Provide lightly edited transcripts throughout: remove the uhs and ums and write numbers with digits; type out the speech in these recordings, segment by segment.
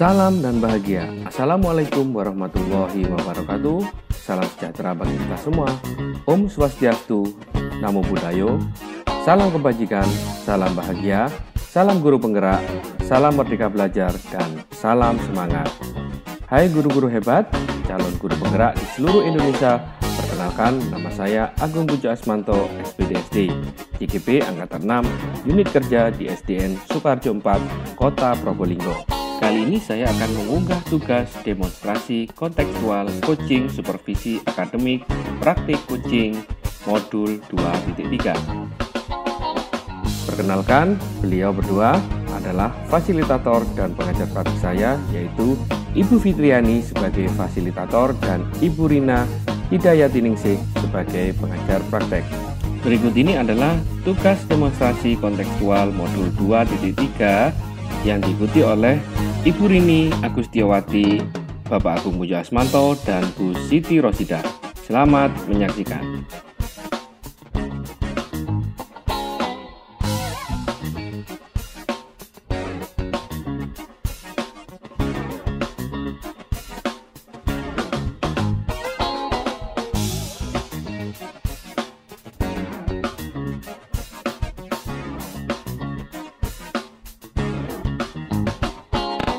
Salam dan bahagia. Assalamualaikum warahmatullahi wabarakatuh. Salam sejahtera bagi kita semua. Om Swastiastu, Namo Buddhaya. Salam kebajikan, salam bahagia, salam guru penggerak, salam merdeka belajar, dan salam semangat. Hai guru-guru hebat, calon guru penggerak di seluruh Indonesia. Perkenalkan, nama saya Agung Pujo Asmanto, SPDSD, JGP Angkatan 6, Unit Kerja di SDN Sukarjo 4, Kota Probolinggo. Kali ini saya akan mengunggah tugas demonstrasi kontekstual coaching supervisi akademik praktik coaching modul 2.3. Perkenalkan, beliau berdua adalah fasilitator dan pengajar praktik saya, yaitu Ibu Fitriani sebagai fasilitator dan Ibu Rina Hidayatiningsih sebagai pengajar praktek. Berikut ini adalah tugas demonstrasi kontekstual modul 2.3 yang diikuti oleh Ibu Rini Agustiawati, Bapak Agung Pujo Asmanto, dan Bu Siti Rosidah. Selamat menyaksikan.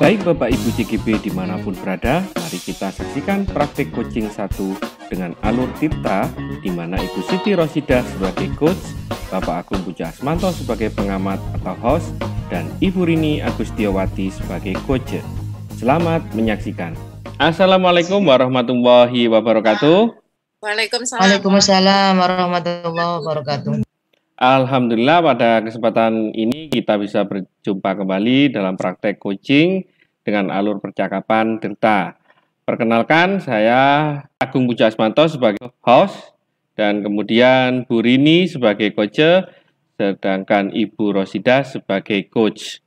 Baik Bapak Ibu JGB dimanapun berada, mari kita saksikan praktik coaching 1 dengan alur Tirta, di mana Ibu Siti Rosidah sebagai coach, Bapak Agung Pujo Asmanto sebagai pengamat atau host, dan Ibu Rini Agustiawati sebagai coach. Selamat menyaksikan. Assalamualaikum warahmatullahi wabarakatuh. Waalaikumsalam warahmatullahi wabarakatuh. Alhamdulillah, pada kesempatan ini kita bisa berjumpa kembali dalam praktek coaching dengan alur percakapan Tirta. Perkenalkan, saya Agung Pujo Asmanto sebagai host dan kemudian Bu Rini sebagai coach, sedangkan Ibu Rosidah sebagai coach.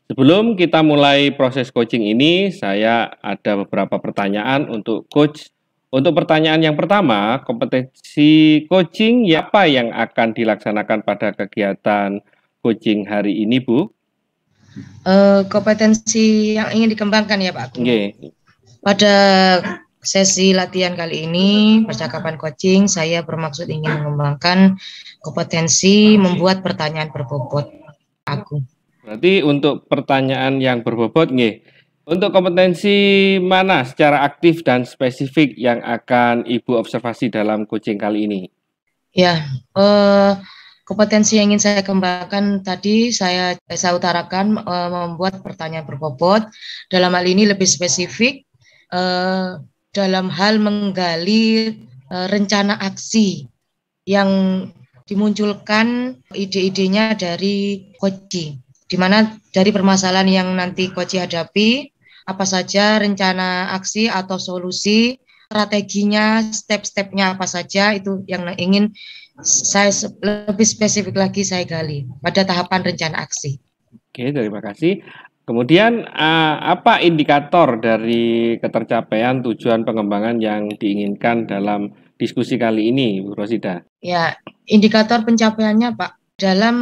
Sebelum kita mulai proses coaching ini, saya ada beberapa pertanyaan untuk coach. Untuk pertanyaan yang pertama, kompetensi coaching apa yang akan dilaksanakan pada kegiatan coaching hari ini, Bu? Kompetensi yang ingin dikembangkan ya Pak Agung. Okay. Pada sesi latihan kali ini, percakapan coaching, saya bermaksud ingin mengembangkan kompetensi membuat pertanyaan berbobot, Agung. Berarti untuk pertanyaan yang berbobot, untuk kompetensi mana secara aktif dan spesifik yang akan Ibu observasi dalam coaching kali ini? Ya, kompetensi yang ingin saya kembangkan tadi saya utarakan membuat pertanyaan berbobot. Dalam hal ini lebih spesifik dalam hal menggali rencana aksi yang dimunculkan ide-idenya dari coaching, di mana dari permasalahan yang nanti coaching hadapi, apa saja rencana aksi atau solusi, strateginya, step-stepnya apa saja, itu yang ingin saya lebih spesifik lagi saya gali pada tahapan rencana aksi. Oke, terima kasih. Kemudian apa indikator dari ketercapaian tujuan pengembangan yang diinginkan dalam diskusi kali ini, Bu Rosidah? Ya, indikator pencapaiannya Pak, dalam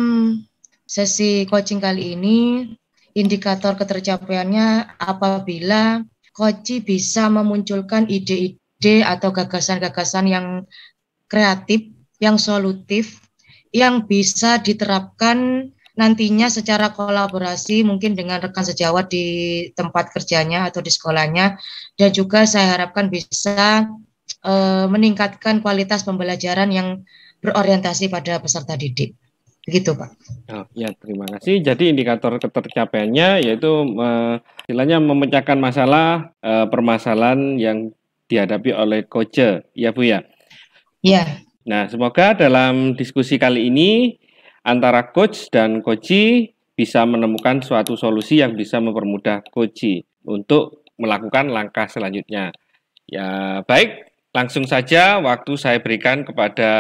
sesi coaching kali ini, indikator ketercapaiannya apabila coach bisa memunculkan ide-ide atau gagasan-gagasan yang kreatif, yang solutif, yang bisa diterapkan nantinya secara kolaborasi mungkin dengan rekan sejawat di tempat kerjanya atau di sekolahnya, dan juga saya harapkan bisa meningkatkan kualitas pembelajaran yang berorientasi pada peserta didik. Begitu Pak. Oh, ya, terima kasih. Jadi indikator ketercapaiannya yaitu istilahnya memecahkan masalah permasalahan yang dihadapi oleh coach, ya Bu ya? Ya. Nah, semoga dalam diskusi kali ini antara coach dan coachee bisa menemukan suatu solusi yang bisa mempermudah coachee untuk melakukan langkah selanjutnya. Ya, baik. Langsung saja waktu saya berikan kepada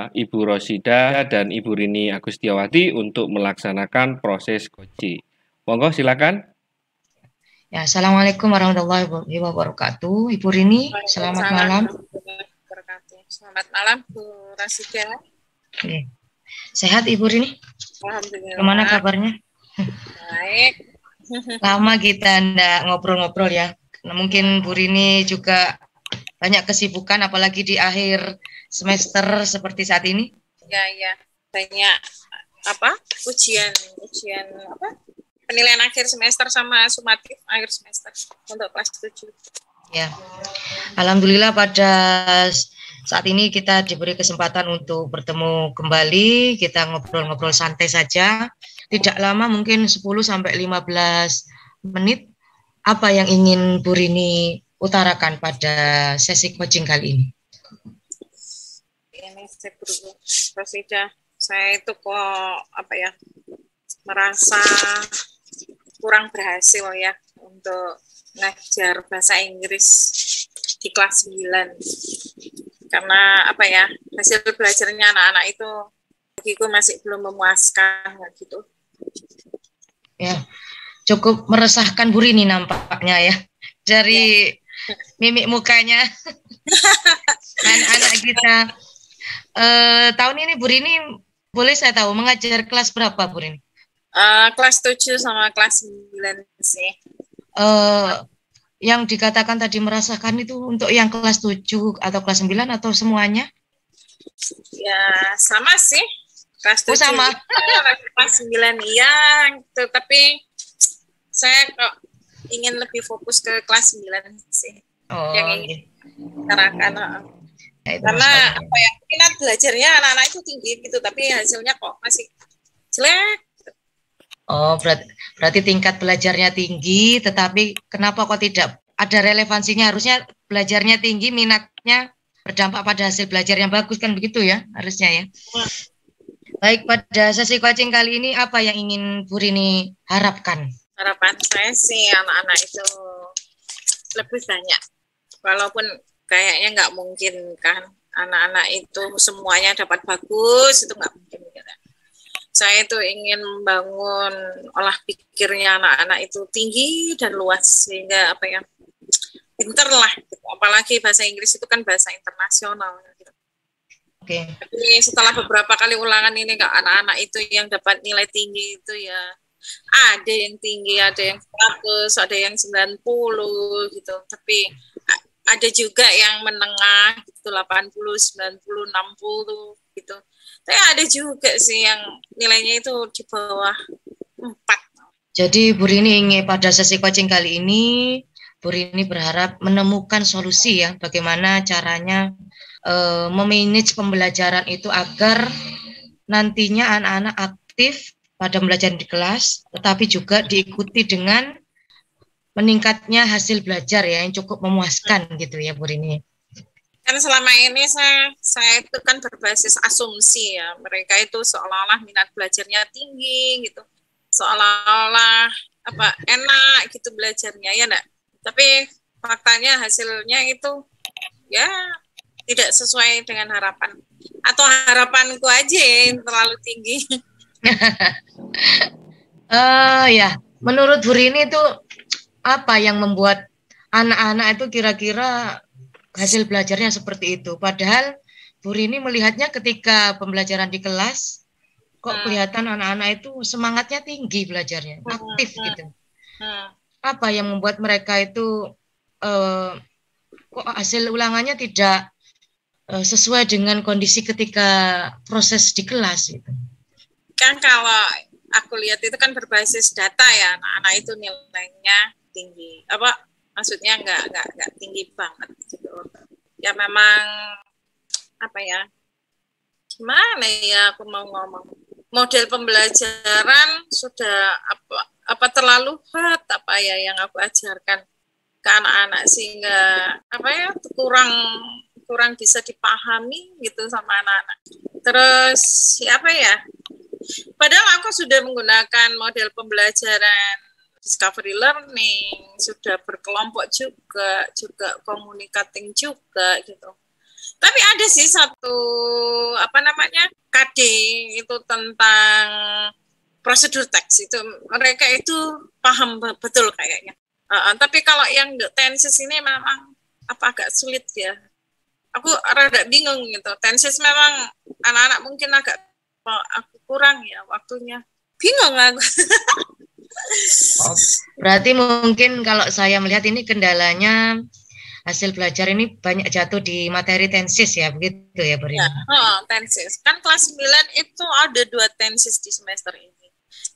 Ibu Rosidah dan Ibu Rini Agustiawati untuk melaksanakan proses coaching. Monggo silakan. Ya, Assalamualaikum warahmatullahi wabarakatuh. Ibu Rini, selamat malam. Selamat malam Bu Rosidah. Sehat Ibu Rini? Alhamdulillah. Gimana kabarnya? Baik. Lama kita ndak ngobrol-ngobrol ya. Nah, mungkin Bu Rini juga banyak kesibukan, apalagi di akhir semester seperti saat ini. Ya, ya. Banyak apa? Ujian apa? Penilaian akhir semester sama sumatif akhir semester untuk kelas 7. Ya. Alhamdulillah pada saat ini kita diberi kesempatan untuk bertemu kembali, kita ngobrol-ngobrol santai saja. Tidak lama, mungkin 10 sampai 15 menit. Apa yang ingin Bu Rini utarakan pada sesi coaching kali ini? Ini saya Rosida, saya itu kok apa ya, merasa kurang berhasil ya untuk ngajar bahasa Inggris di kelas 9. Karena apa ya, hasil belajarnya anak-anak itu bagiku masih belum memuaskan gitu. Ya, cukup meresahkan Bu Rini nampaknya ya. Dari mimik mukanya anak-anak kita. Tahun ini Bu Rini, boleh saya tahu mengajar kelas berapa Bu Rini? Kelas 7 sama kelas 9 sih. Yang dikatakan tadi merasakan itu untuk yang kelas 7 atau kelas 9 atau semuanya? Ya, sama sih. Kelas 7 sama. Kelas 9 iya, gitu. Tapi saya kok ingin lebih fokus ke kelas 9 sih. Yang ingin utarakan. Ya, karena apa ya, minat belajarnya anak-anak itu tinggi gitu, tapi hasilnya kok masih jelek. Oh, berarti tingkat belajarnya tinggi, tetapi kenapa kok tidak ada relevansinya? Harusnya belajarnya tinggi, minatnya berdampak pada hasil belajar yang bagus, kan begitu ya harusnya ya. Baik, pada sesi coaching kali ini apa yang ingin Bu Rini harapkan? Harapan saya sih anak-anak itu lebih banyak, walaupun kayaknya nggak mungkin kan anak-anak itu semuanya dapat bagus, itu nggak mungkin gitu. Saya itu ingin membangun olah pikirnya anak-anak itu tinggi dan luas, sehingga apa ya, pinter lah gitu. Apalagi bahasa Inggris itu kan bahasa internasional gitu. Oke. Jadi setelah beberapa kali ulangan ini kak, anak-anak itu yang dapat nilai tinggi itu ya ada yang tinggi, ada yang 100, ada yang 90 gitu. Tapi ada juga yang menengah gitu, 80, 90, 60 gitu. Tapi ada juga sih yang nilainya itu di bawah 4. Jadi Bu Rini ingin pada sesi coaching kali ini, Bu Rini berharap menemukan solusi ya, bagaimana caranya memanage pembelajaran itu agar nantinya anak-anak aktif pada belajar di kelas, tetapi juga diikuti dengan meningkatnya hasil belajar ya, yang cukup memuaskan gitu ya Bu Rini. Kan selama ini saya itu kan berbasis asumsi ya, mereka itu seolah-olah minat belajarnya tinggi gitu, seolah-olah apa enak gitu belajarnya ya enggak, tapi faktanya hasilnya itu ya tidak sesuai dengan harapan, atau harapanku aja yang terlalu tinggi. Ya, menurut Bu Rini itu apa yang membuat anak-anak itu kira-kira hasil belajarnya seperti itu? Padahal Bu Rini melihatnya ketika pembelajaran di kelas, kok kelihatan anak-anak itu semangatnya tinggi belajarnya, aktif gitu. Apa yang membuat mereka itu kok hasil ulangannya tidak sesuai dengan kondisi ketika proses di kelas itu? Kan kalau aku lihat itu kan berbasis data ya, anak-anak itu nilainya tinggi. Apa maksudnya nggak tinggi banget gitu. Ya memang apa ya? Gimana ya aku mau ngomong? Model pembelajaran sudah apa terlalu hard apa ya yang aku ajarkan ke anak-anak, sehingga apa ya kurang bisa dipahami gitu sama anak-anak. Terus siapa ya? Padahal aku sudah menggunakan model pembelajaran discovery learning, sudah berkelompok juga communicating juga gitu. Tapi ada sih satu KD itu tentang prosedur teks itu, mereka itu paham betul kayaknya. Tapi kalau yang tenses ini memang agak sulit ya. Aku rada bingung gitu. Tenses memang anak-anak mungkin aku kurang ya waktunya. Bingung aku. Oh, berarti mungkin kalau saya melihat ini kendalanya hasil belajar ini banyak jatuh di materi tensis ya, begitu ya, Bu Ya, Rini? tensis. Kan kelas 9 itu ada 2 tensis di semester ini.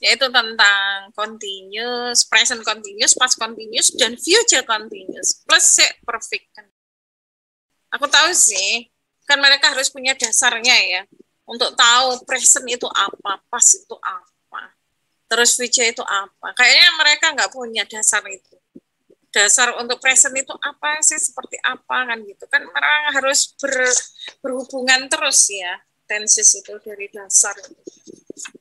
Yaitu tentang continuous, present continuous, past continuous, dan future continuous. Plus perfect. Aku tahu sih, kan mereka harus punya dasarnya ya. Untuk tahu present itu apa, past itu apa, terus future itu apa. Kayaknya mereka nggak punya dasar itu. Dasar untuk present itu apa sih, seperti apa kan gitu. Kan mereka harus berhubungan terus ya, tenses itu dari dasar.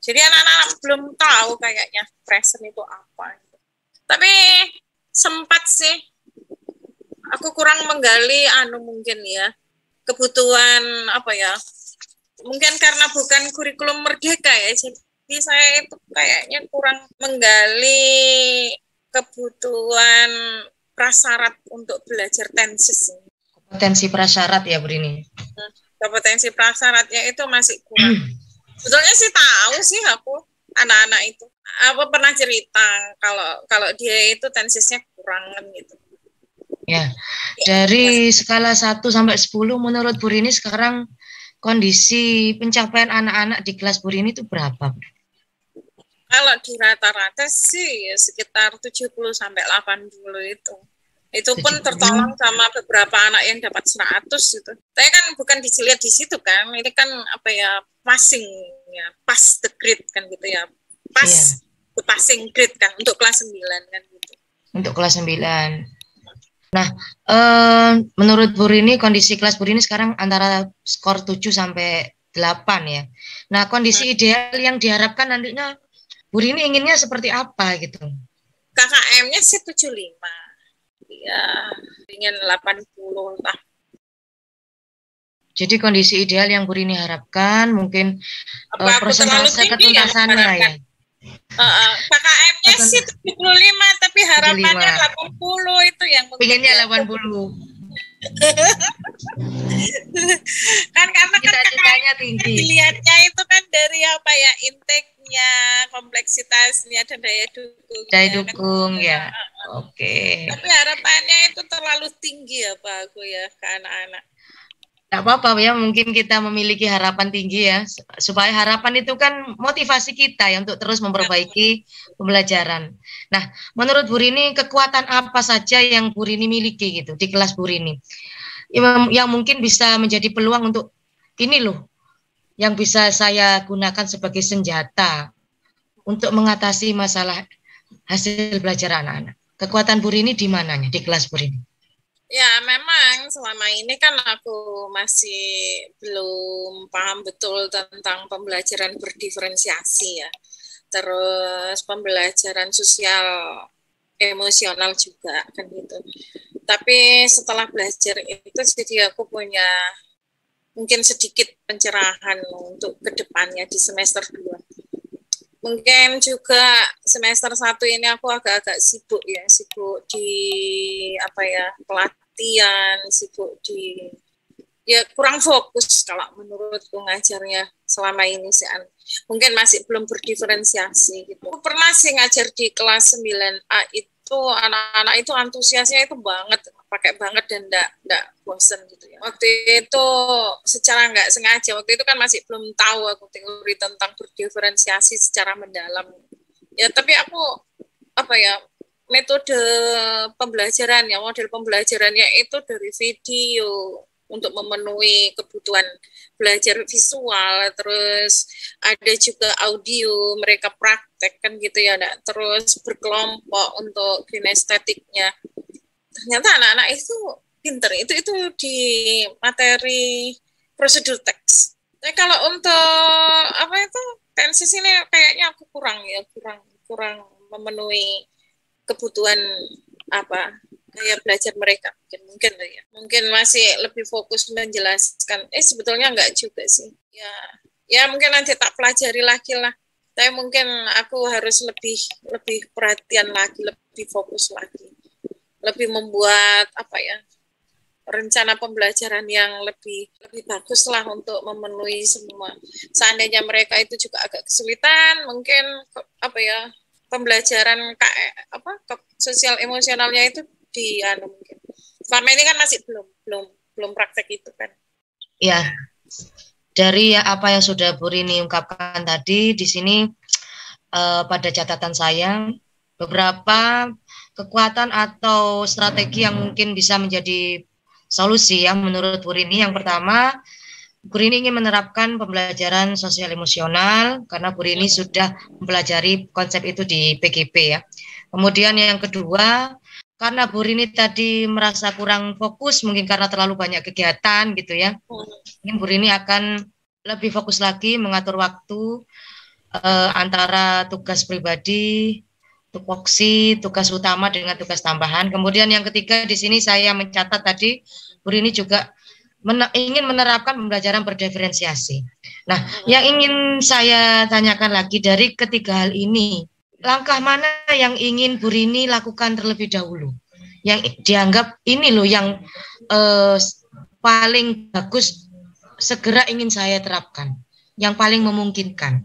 Jadi anak-anak belum tahu kayaknya present itu apa. Tapi sempat sih, aku kurang menggali mungkin ya, kebutuhan apa ya, mungkin karena bukan kurikulum merdeka ya, jadi saya itu kayaknya kurang menggali kebutuhan prasyarat untuk belajar tenses. Kompetensi prasyarat ya, Bu Rini? Kompetensi prasyaratnya itu masih kurang. Sebetulnya sih tahu sih aku, anak-anak itu. Apa pernah cerita kalau dia itu tensesnya kurang gitu. Ya, dari skala 1 sampai 10 menurut Bu Rini sekarang kondisi pencapaian anak-anak di kelas Bu Rini itu berapa? Kalau di rata-rata sih ya sekitar 70 sampai 80 itu. Itu pun tertolong sama beberapa anak yang dapat 100 gitu. Saya kan bukan dilihat di situ kan, ini kan apa ya, passing ya, pass the grade kan gitu ya. Pass the passing grade kan untuk kelas 9 kan gitu. Untuk kelas 9. Nah, menurut Bu Rini kondisi kelas Bu Rini sekarang antara skor 7 sampai 8 ya. Nah, kondisi ideal yang diharapkan nantinya Bu Rini inginnya seperti apa gitu? KKM-nya sih 75. Ya, ingin 80 lah. Jadi kondisi ideal yang Bu Rini harapkan mungkin persentase ketuntasannya ya. KKM-nya sih 75 tapi harapannya 80 itu yang pengennya 80. Kan karena cita-citanya tinggi. Dilihatnya itu kan dari apa ya, intake-nya, kompleksitasnya dan daya dukung. Daya dukung ya. Oke. Tapi harapannya itu terlalu tinggi ya Pak aku ya ke anak-anak. Tidak apa-apa ya, mungkin kita memiliki harapan tinggi ya, supaya harapan itu kan motivasi kita ya untuk terus memperbaiki pembelajaran. Nah, menurut Bu Rini kekuatan apa saja yang Bu Rini miliki gitu di kelas Bu Rini, yang mungkin bisa menjadi peluang untuk ini loh, yang bisa saya gunakan sebagai senjata untuk mengatasi masalah hasil belajar anak-anak. Kekuatan Bu Rini di mananya di kelas Bu Rini? Ya, memang selama ini kan aku masih belum paham betul tentang pembelajaran berdiferensiasi ya. Terus pembelajaran sosial emosional juga kan gitu. Tapi setelah belajar itu jadi aku punya mungkin sedikit pencerahan untuk kedepannya di semester 2. Mungkin juga semester 1 ini aku agak-agak sibuk di apa ya, pelatihan, sibuk di ya kurang fokus kalau menurutku ngajarnya selama ini sih. Mungkin masih belum berdiferensiasi gitu. Aku pernah sih ngajar di kelas 9A itu anak-anak itu antusiasnya itu banget, pakai banget dan enggak bosen gitu ya. Waktu itu secara nggak sengaja, waktu itu kan masih belum tahu aku teori tentang berdiferensiasi secara mendalam. Ya tapi aku apa ya, metode pembelajarannya, model pembelajarannya itu dari video untuk memenuhi kebutuhan belajar visual, terus ada juga audio, mereka praktek kan gitu ya, terus berkelompok untuk kinestetiknya. Ternyata anak-anak itu pinter, itu di materi prosedur teks. Nah, kalau untuk apa itu tensis ini kayaknya aku kurang memenuhi kebutuhan apa kayak belajar mereka mungkin masih lebih fokus menjelaskan. Sebetulnya enggak juga sih ya mungkin nanti tak pelajari lagi lah, tapi mungkin aku harus lebih perhatian lagi, lebih fokus lagi, lebih membuat apa ya, rencana pembelajaran yang lebih bagus lah untuk memenuhi semua. Seandainya mereka itu juga agak kesulitan, mungkin apa ya, pembelajaran sosial emosionalnya itu mungkin. Selama ini kan masih belum praktek itu kan. Ya, dari apa yang sudah Bu Rini ungkapkan tadi, di sini pada catatan saya beberapa kekuatan atau strategi yang mungkin bisa menjadi solusi yang menurut Bu Rini. Yang pertama, Bu Rini ingin menerapkan pembelajaran sosial emosional karena Bu Rini sudah mempelajari konsep itu di PGP ya. Kemudian yang kedua, karena Bu Rini tadi merasa kurang fokus mungkin karena terlalu banyak kegiatan gitu ya. Mungkin Bu Rini akan lebih fokus lagi mengatur waktu antara tugas pribadi, tupoksi, tugas utama dengan tugas tambahan. Kemudian yang ketiga di sini saya mencatat tadi Bu Rini juga ingin menerapkan pembelajaran berdiferensiasi. Nah, yang ingin saya tanyakan lagi dari ketiga hal ini, langkah mana yang ingin Bu Rini lakukan terlebih dahulu? Yang dianggap ini loh yang paling bagus segera ingin saya terapkan, yang paling memungkinkan.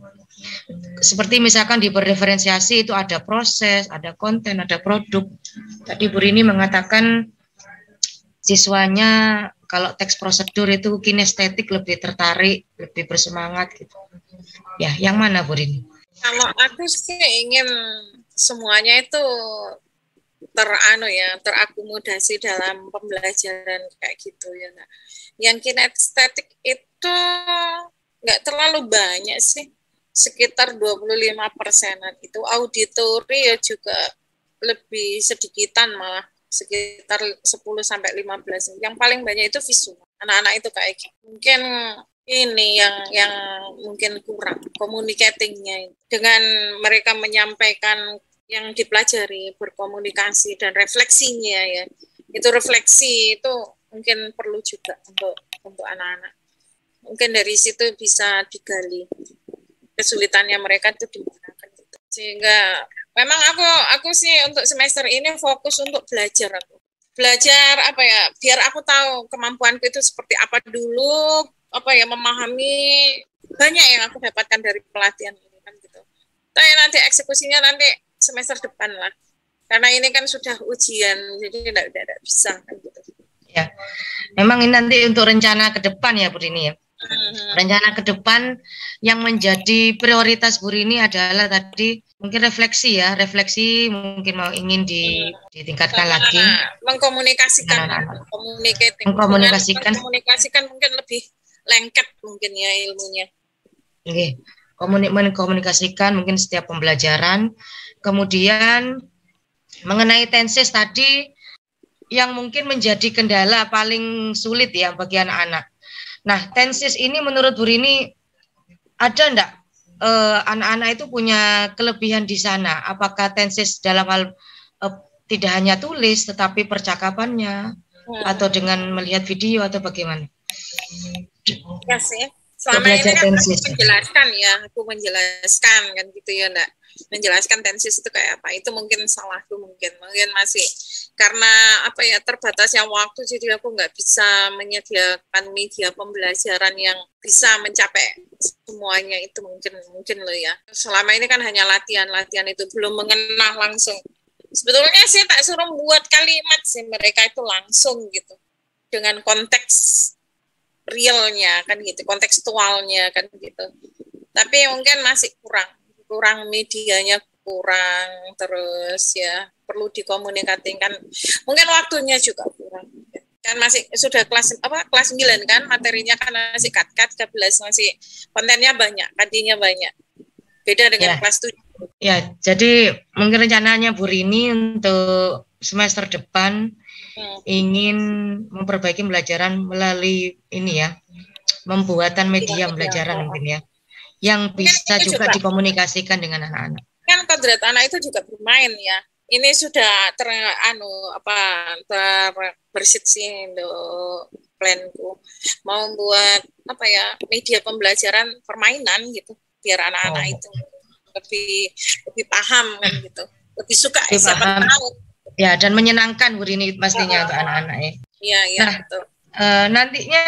Seperti misalkan di berdiferensiasi itu ada proses, ada konten, ada produk. Tadi Bu Rini mengatakan siswanya kalau teks prosedur itu kinestetik lebih tertarik, lebih bersemangat gitu. Ya, yang mana Bu Rini? Kalau aku sih ingin semuanya itu terakomodasi dalam pembelajaran kayak gitu ya. Nah, yang kinestetik itu nggak terlalu banyak sih, sekitar 25%-an. Itu auditori ya juga lebih sedikitan, malah sekitar 10-15. Yang paling banyak itu visual. Anak-anak itu kayak gitu. Mungkin ini yang mungkin kurang communicating-nya, dengan mereka menyampaikan yang dipelajari, berkomunikasi dan refleksinya ya. Itu refleksi itu mungkin perlu juga untuk anak-anak. Mungkin dari situ bisa digali kesulitannya mereka itu di mana kan gitu. Sehingga memang aku sih untuk semester ini fokus untuk belajar aku. Belajar apa ya, biar aku tahu kemampuanku itu seperti apa dulu, memahami banyak yang aku dapatkan dari pelatihan ini kan gitu. Tapi nanti eksekusinya nanti semester depan lah. Karena ini kan sudah ujian, jadi tidak bisa kan gitu. Ya. Memang ini nanti untuk rencana ke depan ya Bu Rini ya. Rencana ke depan yang menjadi prioritas Bu Rini adalah tadi mungkin refleksi mungkin mau ingin ditingkatkan lagi, mengkomunikasikan mungkin lebih lengkap mungkin ya ilmunya. Oke. Mengkomunikasikan mungkin setiap pembelajaran. Kemudian mengenai tenses tadi yang mungkin menjadi kendala paling sulit ya bagi anak-anak. Nah, tensis ini menurut Bu Rini ada enggak anak-anak itu punya kelebihan di sana? Apakah tensis dalam hal tidak hanya tulis tetapi percakapannya atau dengan melihat video atau bagaimana? Ya sih. Selama ini kan aku menjelaskan kan gitu ya, enggak. Menjelaskan tensis itu kayak apa. Itu mungkin salahku mungkin masih karena terbatasnya waktu, jadi aku nggak bisa menyediakan media pembelajaran yang bisa mencapai semuanya itu mungkin loh ya. Selama ini kan hanya latihan itu, belum mengenal langsung. Sebetulnya sih tak suruh buat kalimat sih, mereka itu langsung gitu dengan konteks realnya kan gitu, kontekstualnya kan gitu. Tapi mungkin masih kurang medianya, kurang, terus ya perlu dikomunikasikan. Mungkin waktunya juga kurang. Kan masih sudah kelas 9 kan, materinya kan masih kat 13, masih kontennya banyak, kadinya banyak. Beda dengan kelas 7. Ya, jadi mungkin rencananya Bu Rini untuk semester depan ingin memperbaiki pembelajaran melalui ini ya, membuatan media pembelajaran mungkin ya, yang bisa juga dikomunikasikan dengan anak-anak. Kan kodrat anak itu juga bermain ya. Ini sudah terbersit sih untuk planku. Mau buat media pembelajaran permainan gitu, biar anak-anak itu lebih paham kan gitu. Lebih suka siapa tahu. Ya, dan menyenangkan Bu Rini pastinya untuk anak-anak ya. Iya, betul. Nantinya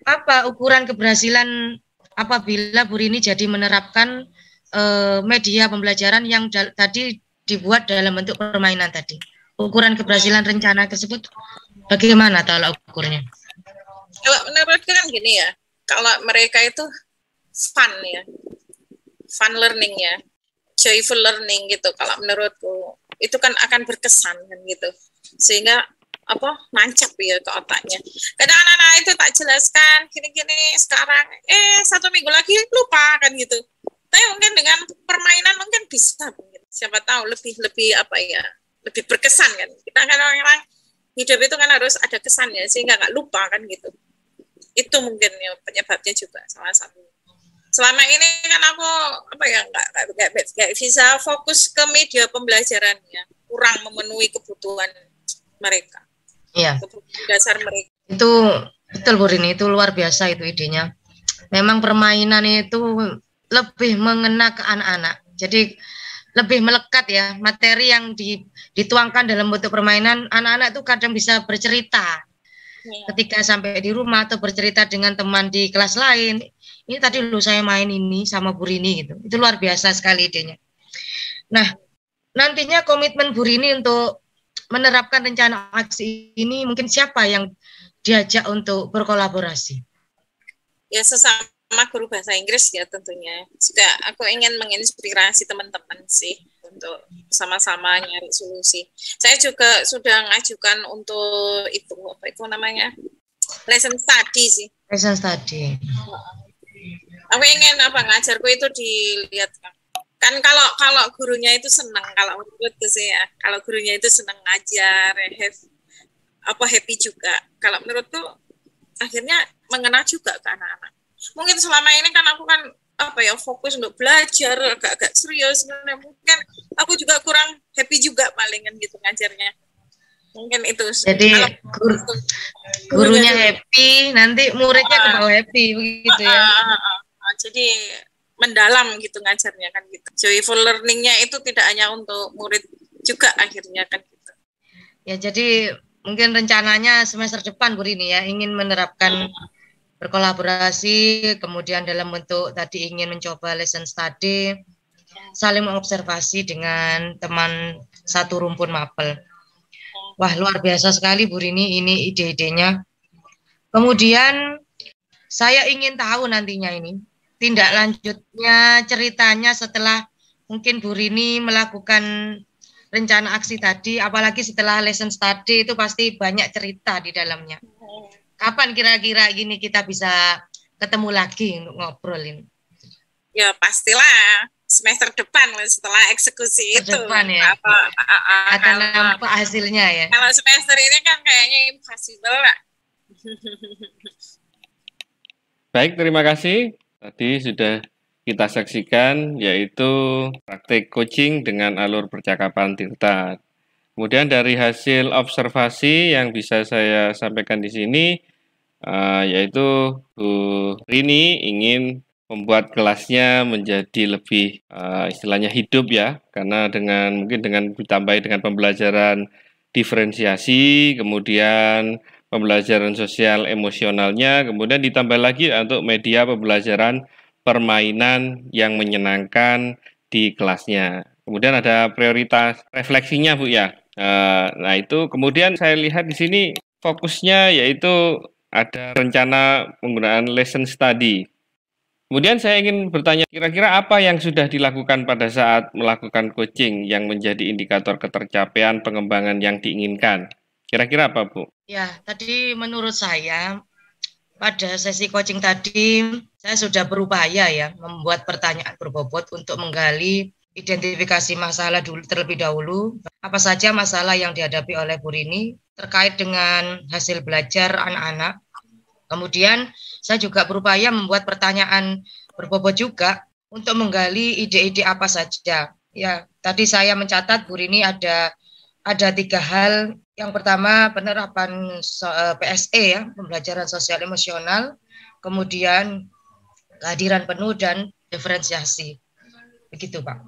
apa ukuran keberhasilan apabila Bu Rini jadi menerapkan media pembelajaran yang tadi dibuat dalam bentuk permainan tadi. Ukuran keberhasilan rencana tersebut bagaimana tolak ukurnya? Kalau menurutku kan gini ya, kalau mereka itu fun ya, fun learning ya, joyful learning gitu. Kalau menurutku itu kan akan berkesan kan gitu, sehingga nancap ya ke otaknya. Kadang anak-anak itu tak jelaskan gini-gini sekarang, 1 minggu lagi lupa kan gitu. Tapi mungkin dengan permainan mungkin bisa, siapa tahu lebih lebih berkesan kan. Kita kan orang-orang hidup itu kan harus ada kesannya sehingga nggak lupa kan gitu. Itu mungkin ya penyebabnya juga salah satu. Selama ini kan aku nggak bisa fokus ke media pembelajarannya, kurang memenuhi kebutuhan mereka. Iya. Kebutuhan dasar mereka. Itu betul Bu Rini, itu luar biasa itu idenya. Memang permainan itu lebih mengena ke anak-anak. Jadi lebih melekat ya, materi yang dituangkan dalam bentuk permainan, anak-anak itu kadang bisa bercerita. Ketika sampai di rumah atau bercerita dengan teman di kelas lain, ini tadi lu saya main ini sama Bu Rini gitu. Itu luar biasa sekali idenya. Nah, nantinya komitmen Bu Rini untuk menerapkan rencana aksi ini mungkin siapa yang diajak untuk berkolaborasi? Ya sesama guru bahasa Inggris ya tentunya. Juga aku ingin menginspirasi teman-teman sih untuk sama-sama nyari solusi. Saya juga sudah ngajukan untuk itu namanya lesson study sih. Lesson study. Aku ingin ngajarku itu dilihat kan kalau gurunya itu senang, kalau menurutku sih ya, kalau gurunya itu senang ngajar, happy juga. Kalau menurutku akhirnya mengena juga ke anak-anak. Mungkin selama ini kan aku kan fokus untuk belajar agak serius, mungkin aku juga kurang happy juga palingan gitu ngajarnya, mungkin itu. Jadi gurunya happy, nanti muridnya ke bawah happy begitu ya. Jadi mendalam gitu ngajarnya kan gitu. Joyful learningnya itu tidak hanya untuk murid juga akhirnya kan gitu. Ya jadi mungkin rencananya semester depan Bu Rini ya ingin menerapkan berkolaborasi, kemudian dalam bentuk tadi ingin mencoba lesson study, saling mengobservasi dengan teman satu rumpun mapel. Wah, luar biasa sekali Bu Rini ini ide-idenya. Kemudian saya ingin tahu nantinya ini tindak lanjutnya ceritanya setelah mungkin Bu Rini melakukan rencana aksi tadi, apalagi setelah lesson study itu pasti banyak cerita di dalamnya. Kapan kira-kira gini kita bisa ketemu lagi untuk ngobrolin? Ya pastilah semester depan setelah eksekusi itu. Depan ya. Akan nampak hasilnya ya. Kalau semester ini kan kayaknya impossible lah. Baik, terima kasih. Tadi sudah kita saksikan yaitu praktik coaching dengan alur percakapan Tirta. Kemudian dari hasil observasi yang bisa saya sampaikan di sini, yaitu Bu Rini ingin membuat kelasnya menjadi lebih istilahnya hidup ya, karena mungkin dengan ditambahi dengan pembelajaran diferensiasi, kemudian pembelajaran sosial emosionalnya, kemudian ditambah lagi untuk media pembelajaran permainan yang menyenangkan di kelasnya. Kemudian ada prioritas refleksinya Bu ya. Nah itu kemudian saya lihat di sini fokusnya yaitu ada rencana penggunaan lesson study. Kemudian saya ingin bertanya, kira-kira apa yang sudah dilakukan pada saat melakukan coaching yang menjadi indikator ketercapaian pengembangan yang diinginkan? Kira-kira apa Bu? Ya, tadi menurut saya pada sesi coaching tadi saya sudah berupaya ya membuat pertanyaan berbobot untuk menggali identifikasi masalah terlebih dahulu, apa saja masalah yang dihadapi oleh Bu Rini terkait dengan hasil belajar anak-anak. Kemudian saya juga berupaya membuat pertanyaan berbobot juga untuk menggali ide-ide apa saja. Ya, tadi saya mencatat Bu Rini ada 3 hal. Yang pertama penerapan PSE ya, pembelajaran sosial emosional, kemudian kehadiran penuh dan diferensiasi. Begitu Pak.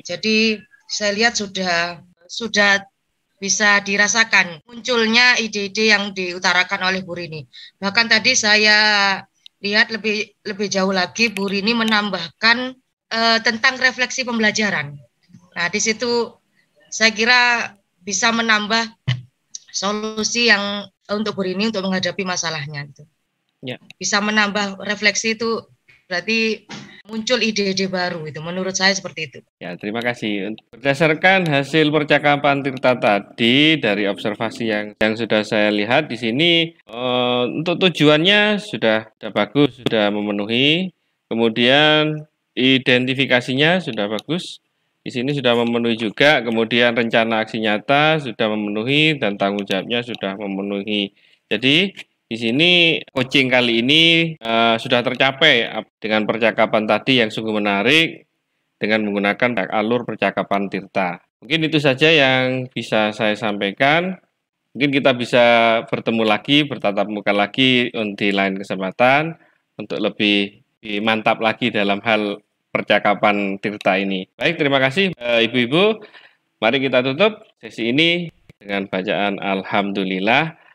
Jadi saya lihat sudah bisa dirasakan munculnya ide-ide yang diutarakan oleh Bu Rini. Bahkan tadi saya lihat lebih jauh lagi Bu Rini menambahkan tentang refleksi pembelajaran. Nah, di situ saya kira bisa menambah solusi yang untuk guru ini untuk menghadapi masalahnya. Gitu. Ya. Bisa menambah refleksi itu berarti muncul ide-ide baru itu. Menurut saya seperti itu. Ya, terima kasih. Berdasarkan hasil percakapan Tirta tadi dari observasi yang sudah saya lihat di sini, untuk tujuannya sudah bagus, sudah memenuhi. Kemudian identifikasinya sudah bagus. Di sini sudah memenuhi juga. Kemudian rencana aksi nyata sudah memenuhi dan tanggung jawabnya sudah memenuhi. Jadi di sini coaching kali ini sudah tercapai dengan percakapan tadi yang sungguh menarik dengan menggunakan alur percakapan Tirta. Mungkin itu saja yang bisa saya sampaikan. Mungkin kita bisa bertemu lagi, bertatap muka lagi di lain kesempatan untuk lebih mantap lagi dalam hal percakapan Tirta ini. Baik, terima kasih Ibu-ibu. Mari kita tutup sesi ini dengan bacaan Alhamdulillah.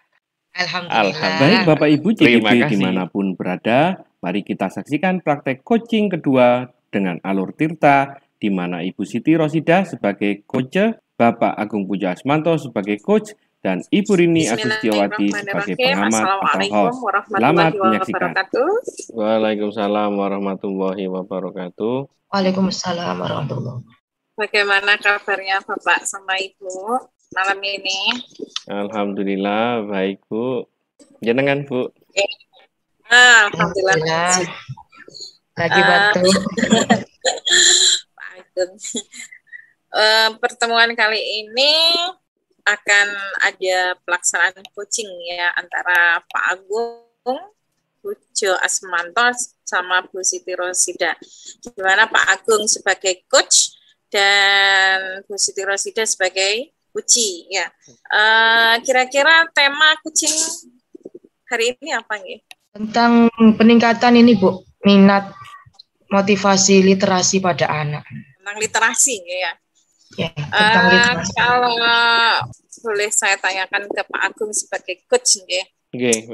Alhamdulillah. Baik Bapak Ibu CGP dimanapun berada, mari kita saksikan praktek coaching kedua dengan alur Tirta, di mana Ibu Siti Rosidah sebagai coach, Bapak Agung Puja Asmanto sebagai coach, dan Ibu Rini Agustiawati sebagai pengamat atau host. Selamat menyaksikan. Waalaikumsalam warahmatullahi wabarakatuh. Waalaikumsalam warahmatullahi wabarakatuh. Bagaimana kabarnya Bapak sama Ibu malam ini? Alhamdulillah baik Bu. Jenengan Bu? Alhamdulillah. Lagi bantu. Pak Agung. Pertemuan kali ini akan ada pelaksanaan coaching ya antara Pak Agung Pujo Asmanto sama Bu Siti Rosida. Di mana Pak Agung sebagai coach dan Bu Siti Rosida sebagai coachee ya. Kira-kira tema coaching hari ini apa nih? Tentang peningkatan ini Bu, minat motivasi literasi pada anak. Tentang literasi ya. Ya, tentang literasi. Kalau boleh saya tanyakan ke Pak Agung sebagai coach ya. Okay.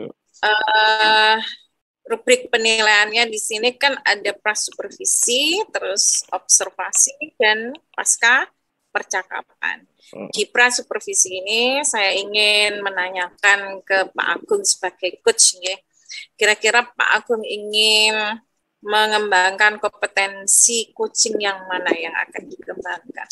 Rubrik penilaiannya di sini kan ada prasupervisi, terus observasi dan pasca percakapan. Di prasupervisi ini saya ingin menanyakan ke Pak Agung sebagai coach ya. Kira-kira Pak Agung ingin mengembangkan kompetensi coaching yang mana yang akan dikembangkan?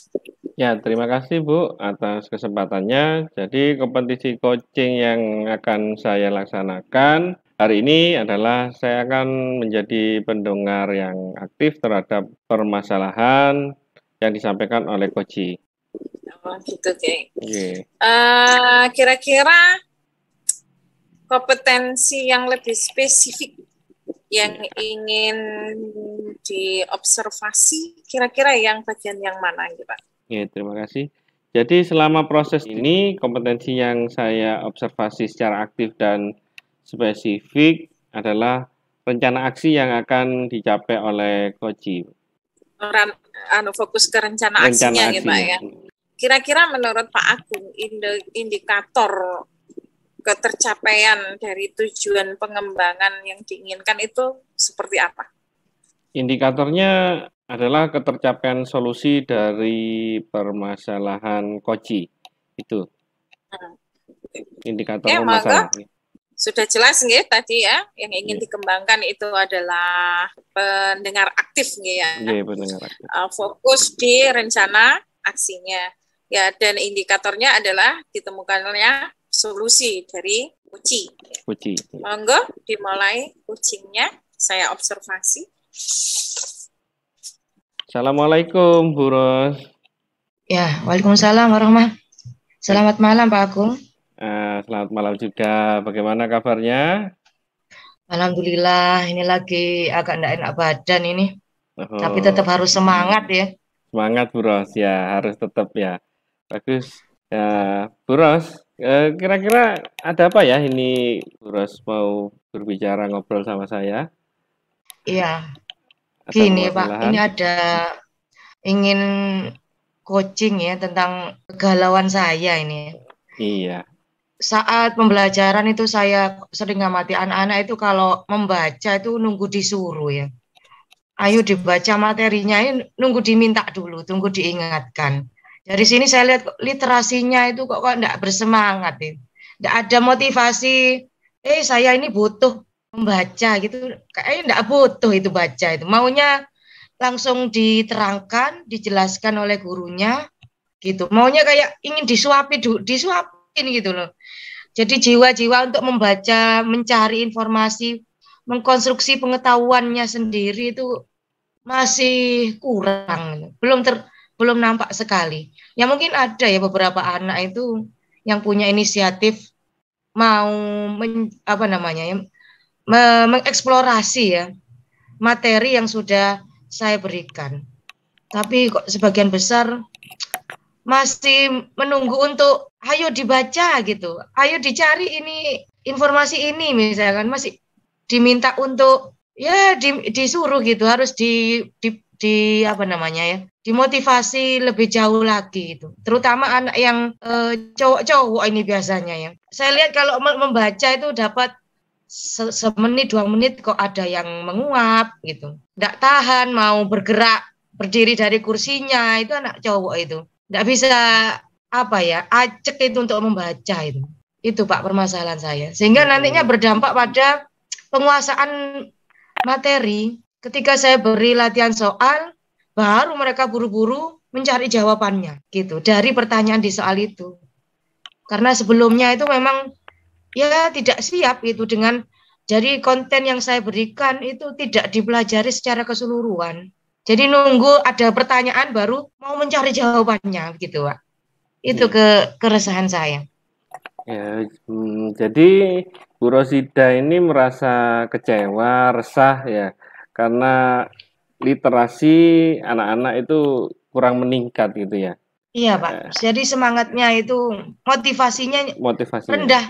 Ya, terima kasih Bu atas kesempatannya. Jadi kompetisi coaching yang akan saya laksanakan hari ini adalah saya akan menjadi pendengar yang aktif terhadap permasalahan yang disampaikan oleh coachee. Oh, gitu, Kay. Okay. Kira-kira kompetensi yang lebih spesifik yang ingin diobservasi, kira-kira yang bagian yang mana, gitu, Pak? Ya, terima kasih. Jadi selama proses ini, kompetensi yang saya observasi secara aktif dan spesifik adalah rencana aksi yang akan dicapai oleh coachee. Fokus ke rencana aksinya gitu Pak ya. Kira-kira menurut Pak Agung indikator ketercapaian dari tujuan pengembangan yang diinginkan itu seperti apa? Indikatornya adalah ketercapaian solusi dari permasalahan coachee. Itu. Indikator ya, masalah. Sudah jelas nggih tadi ya, yang ingin dikembangkan itu adalah pendengar aktif nggih ya. Iya, pendengar aktif. Fokus di rencana aksinya. Ya, dan indikatornya adalah ditemukannya solusi dari coachee. Coachee. Monggo dimulai coachingnya, saya observasi. Assalamualaikum Bu Ros. Ya, waalaikumsalam warahmatullahi wabarakatuh. Selamat malam Pak Agung. Selamat malam juga. Bagaimana kabarnya? Alhamdulillah, ini lagi agak enggak enak badan ini. Tapi tetap harus semangat ya. Semangat Bu Ros ya, harus tetap ya. Bagus. Ya, Bu Ros, kira-kira ada apa ya ini Bu Ros mau berbicara ngobrol sama saya? Iya. Gini Pak, ini ada ingin coaching ya tentang kegalauan saya ini. Iya. Saat pembelajaran itu saya sering ngamati anak-anak itu kalau membaca itu nunggu disuruh ya. ayo dibaca materinya, ini nunggu diminta dulu, tunggu diingatkan. Dari sini saya lihat literasinya itu kok enggak bersemangat ya. Enggak ada motivasi, saya ini butuh membaca gitu. Kayaknya enggak butuh itu baca itu. Maunya langsung diterangkan, dijelaskan oleh gurunya gitu. Maunya kayak ingin disuapin gitu loh. Jadi jiwa-jiwa untuk membaca, mencari informasi, mengkonstruksi pengetahuannya sendiri itu masih kurang, belum nampak sekali. Ya mungkin ada ya beberapa anak itu yang punya inisiatif mau mengeksplorasi ya materi yang sudah saya berikan. Tapi kok sebagian besar masih menunggu untuk ayo dibaca gitu, ayo dicari ini informasi ini misalkan, masih diminta untuk ya disuruh gitu, harus di apa namanya ya, dimotivasi lebih jauh lagi itu, terutama anak yang cowok-cowok ini biasanya ya. Saya lihat kalau membaca itu dapat semenit 2 menit kok ada yang menguap gitu, nggak tahan mau bergerak berdiri dari kursinya, itu anak cowok itu nggak bisa acek itu untuk membaca itu Pak permasalahan saya, sehingga nantinya berdampak pada penguasaan materi. Ketika saya beri latihan soal, baru mereka buru-buru mencari jawabannya gitu dari pertanyaan di soal itu, karena sebelumnya itu memang ya tidak siap itu dengan, jadi konten yang saya berikan itu tidak dipelajari secara keseluruhan. Jadi nunggu ada pertanyaan baru mau mencari jawabannya gitu Pak. Itu keresahan saya. Ya, jadi Bu Rosida ini merasa kecewa, resah ya, karena literasi anak-anak itu kurang meningkat gitu ya. Iya Pak, jadi semangatnya itu motivasinya rendah.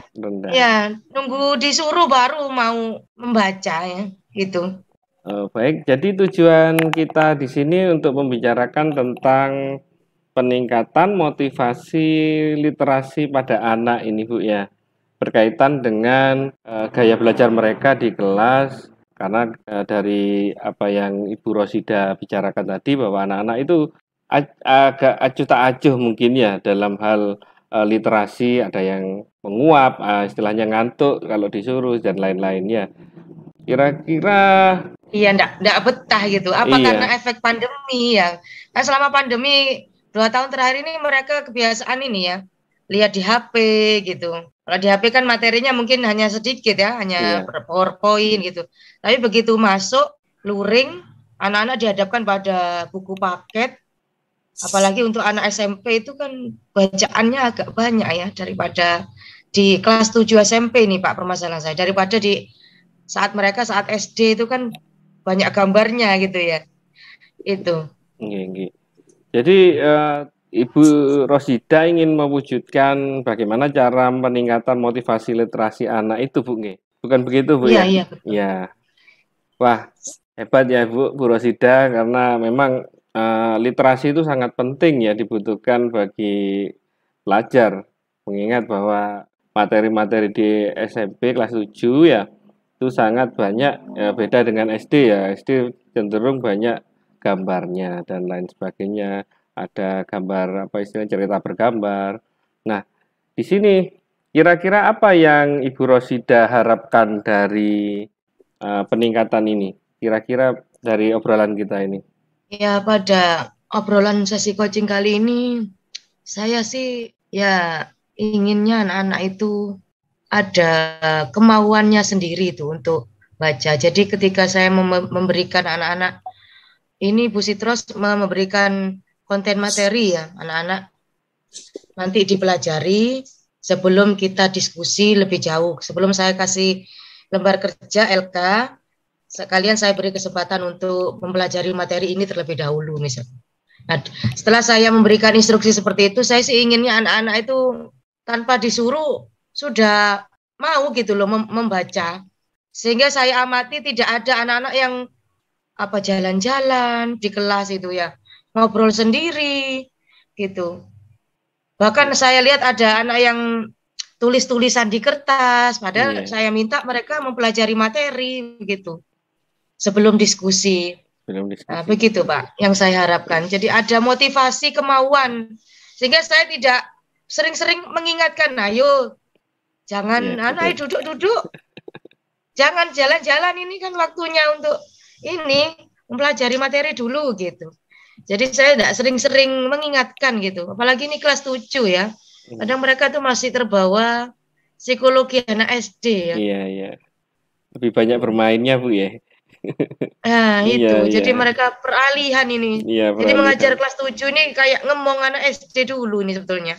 Ya, nunggu disuruh baru mau membaca ya, gitu. Baik, jadi tujuan kita di sini untuk membicarakan tentang peningkatan motivasi literasi pada anak ini Bu ya, berkaitan dengan gaya belajar mereka di kelas, karena dari apa yang Ibu Rosida bicarakan tadi bahwa anak-anak itu agak acuh tak acuh mungkin ya dalam hal literasi, ada yang menguap, istilahnya ngantuk kalau disuruh dan lain-lainnya. Kira-kira iya enggak betah gitu. Apa karena efek pandemi ya? Kan selama pandemi 2 tahun terakhir ini mereka kebiasaan ini ya, lihat di HP gitu. Kalau di HP kan materinya mungkin hanya sedikit ya, hanya PowerPoint gitu. Tapi begitu masuk luring, anak-anak dihadapkan pada buku paket. Apalagi untuk anak SMP itu kan bacaannya agak banyak ya, daripada di kelas 7 SMP nih Pak permasalahan saya, daripada di saat SD itu kan banyak gambarnya gitu ya. Itu. Jadi Ibu Rosida ingin mewujudkan bagaimana cara peningkatan motivasi literasi anak itu Bu nggih. Bukan begitu Bu ya? Iya. Iya. Wah, hebat ya Bu Rosida, karena memang literasi itu sangat penting ya, dibutuhkan bagi pelajar. Mengingat bahwa materi-materi di SMP kelas 7 ya itu sangat banyak, beda dengan SD ya. SD cenderung banyak gambarnya dan lain sebagainya, ada gambar cerita bergambar. Nah, di sini kira-kira apa yang Ibu Rosida harapkan dari peningkatan ini, kira-kira dari obrolan kita ini? Ya, pada obrolan sesi coaching kali ini saya sih ya inginnya anak-anak itu ada kemauannya sendiri itu untuk baca. Jadi ketika saya memberikan anak-anak ini, Bu Sitros memberikan konten materi ya, anak-anak nanti dipelajari sebelum kita diskusi lebih jauh. Sebelum saya kasih lembar kerja LK, sekalian saya beri kesempatan untuk mempelajari materi ini terlebih dahulu misalnya. Nah, setelah saya memberikan instruksi seperti itu, saya sih inginnya anak-anak itu tanpa disuruh sudah mau gitu loh membaca, sehingga saya amati tidak ada anak-anak yang jalan-jalan di kelas itu ya, ngobrol sendiri gitu. Bahkan saya lihat ada anak yang tulis-tulisan di kertas, padahal saya minta mereka mempelajari materi gitu sebelum diskusi. belum Nah, diskusi. begitu Pak, yang saya harapkan. Jadi ada motivasi, kemauan, sehingga saya tidak sering-sering mengingatkan, ayo jangan, Ya, ayo betul. duduk-duduk, jangan jalan-jalan, ini kan waktunya untuk ini mempelajari materi dulu gitu. Jadi saya tidak sering-sering mengingatkan gitu, apalagi ini kelas 7 ya. Kadang mereka tuh masih terbawa psikologi anak SD ya. Iya, iya. Lebih banyak bermainnya, Bu ya. Nah, Iya, itu. iya. Jadi mereka peralihan ini. Iya, Jadi mengajar peralihan. kelas 7 ini kayak ngemong anak SD dulu nih sebetulnya.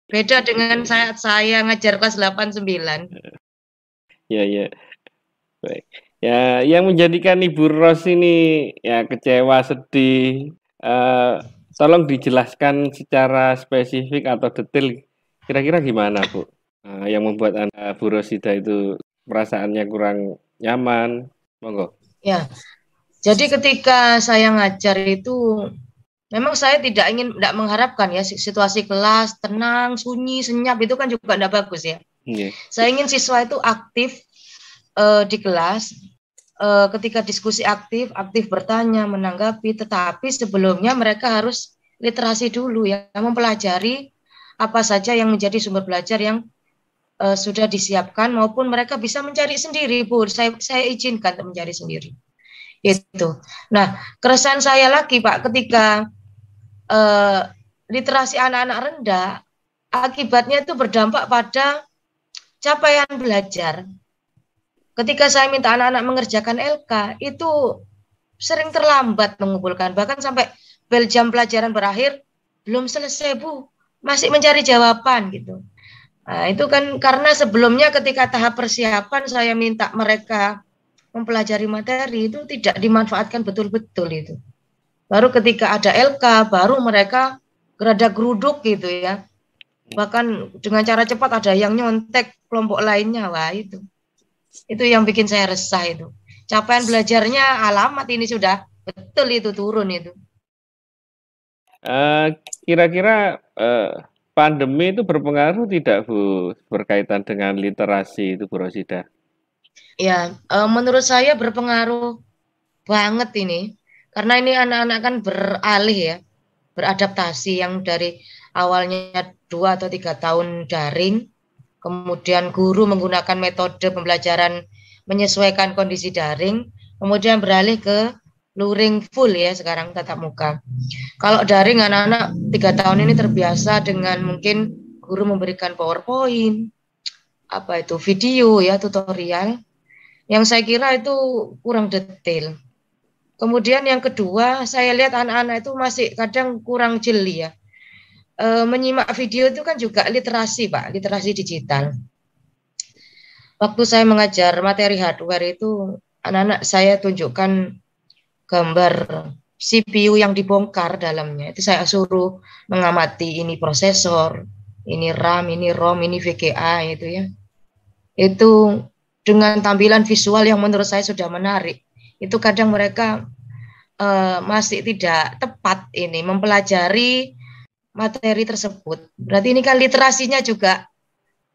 Beda dengan saat saya ngajar kelas 8 9. Iya, iya. Baik. Ya, yang menjadikan Ibu Ros ini ya kecewa, sedih. Tolong dijelaskan secara spesifik atau detail. Kira-kira gimana, Bu? Yang membuat Bu Rosida itu perasaannya kurang nyaman. Monggo. Ya. Jadi ketika saya ngajar itu memang saya tidak mengharapkan ya situasi kelas tenang, sunyi, senyap itu kan juga tidak bagus ya. Iya. Saya ingin siswa itu aktif di kelas, ketika diskusi aktif bertanya, menanggapi, tetapi sebelumnya mereka harus literasi dulu ya, mempelajari apa saja yang menjadi sumber belajar yang sudah disiapkan maupun mereka bisa mencari sendiri, Bu. Saya izinkan untuk mencari sendiri. Itu. Nah, keresahan saya lagi, Pak, ketika literasi anak-anak rendah, akibatnya itu berdampak pada capaian belajar. Ketika saya minta anak-anak mengerjakan LK, itu sering terlambat mengumpulkan, bahkan sampai bel jam pelajaran berakhir belum selesai, Bu, masih mencari jawaban gitu. Nah, itu kan karena sebelumnya ketika tahap persiapan saya minta mereka mempelajari materi itu tidak dimanfaatkan betul-betul itu. Baru ketika ada LK, baru mereka gerada geruduk gitu ya. Bahkan dengan cara cepat ada yang nyontek kelompok lainnya, wah itu. Itu yang bikin saya resah itu. Capaian belajarnya alamat ini sudah betul itu turun itu. Kira-kira pandemi itu berpengaruh tidak, Bu, berkaitan dengan literasi itu, Bu Rosida? Ya, menurut saya berpengaruh banget ini. Karena ini anak-anak kan beralih ya, beradaptasi yang dari awalnya 2 atau 3 tahun daring, kemudian guru menggunakan metode pembelajaran menyesuaikan kondisi daring, kemudian beralih ke luring full ya sekarang tatap muka. Kalau daring anak-anak 3 tahun ini terbiasa dengan mungkin guru memberikan PowerPoint, apa itu video ya tutorial, yang saya kira itu kurang detail. Kemudian yang kedua, saya lihat anak-anak itu masih kadang kurang jeli ya. Menyimak video itu kan juga literasi, Pak, literasi digital. Waktu saya mengajar materi hardware itu, anak-anak saya tunjukkan gambar CPU yang dibongkar dalamnya. Itu saya suruh mengamati ini prosesor, ini RAM, ini ROM, ini VGA itu ya. Itu dengan tampilan visual yang menurut saya sudah menarik. Itu kadang mereka masih tidak tepat ini mempelajari materi tersebut. Berarti ini kan literasinya juga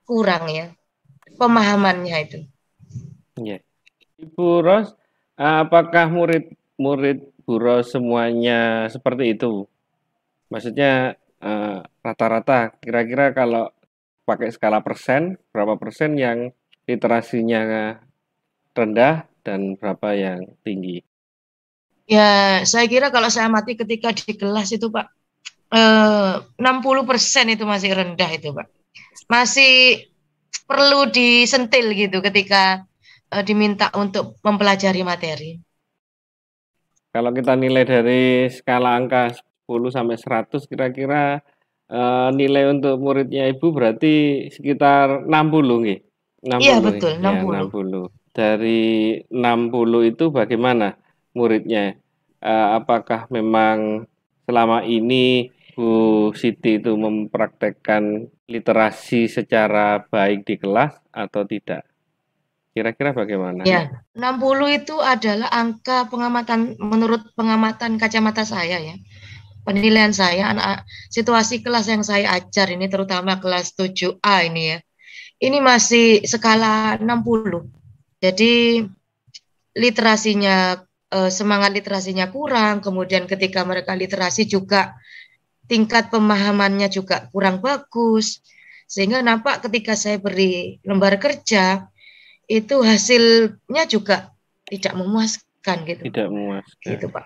kurang ya, pemahamannya itu. Ya. Ibu Ros, apakah murid-murid Bu Ros semuanya seperti itu? Maksudnya rata-rata kira-kira kalau pakai skala persen, berapa persen yang literasinya rendah dan berapa yang tinggi? Ya, saya kira kalau saya amati ketika di kelas itu Pak, 60% itu masih rendah itu Pak. Masih perlu disentil gitu ketika diminta untuk mempelajari materi. Kalau kita nilai dari skala angka 10 sampai 100 kira-kira nilai untuk muridnya Ibu berarti sekitar 60 nggih. 60 Iya betul, ya, 60. 60. Dari 60 itu bagaimana muridnya? Apakah memang selama ini Bu Siti itu mempraktekkan literasi secara baik di kelas atau tidak? Kira-kira bagaimana? Ya, 60 itu adalah angka pengamatan menurut pengamatan kacamata saya ya. Penilaian saya anak situasi kelas yang saya ajar ini terutama kelas 7A ini ya. Ini masih skala 60. Jadi literasinya semangat literasinya kurang, kemudian ketika mereka literasi juga tingkat pemahamannya juga kurang bagus, sehingga nampak ketika saya beri lembar kerja itu hasilnya juga tidak memuaskan gitu. Tidak memuaskan. Gitu, Pak.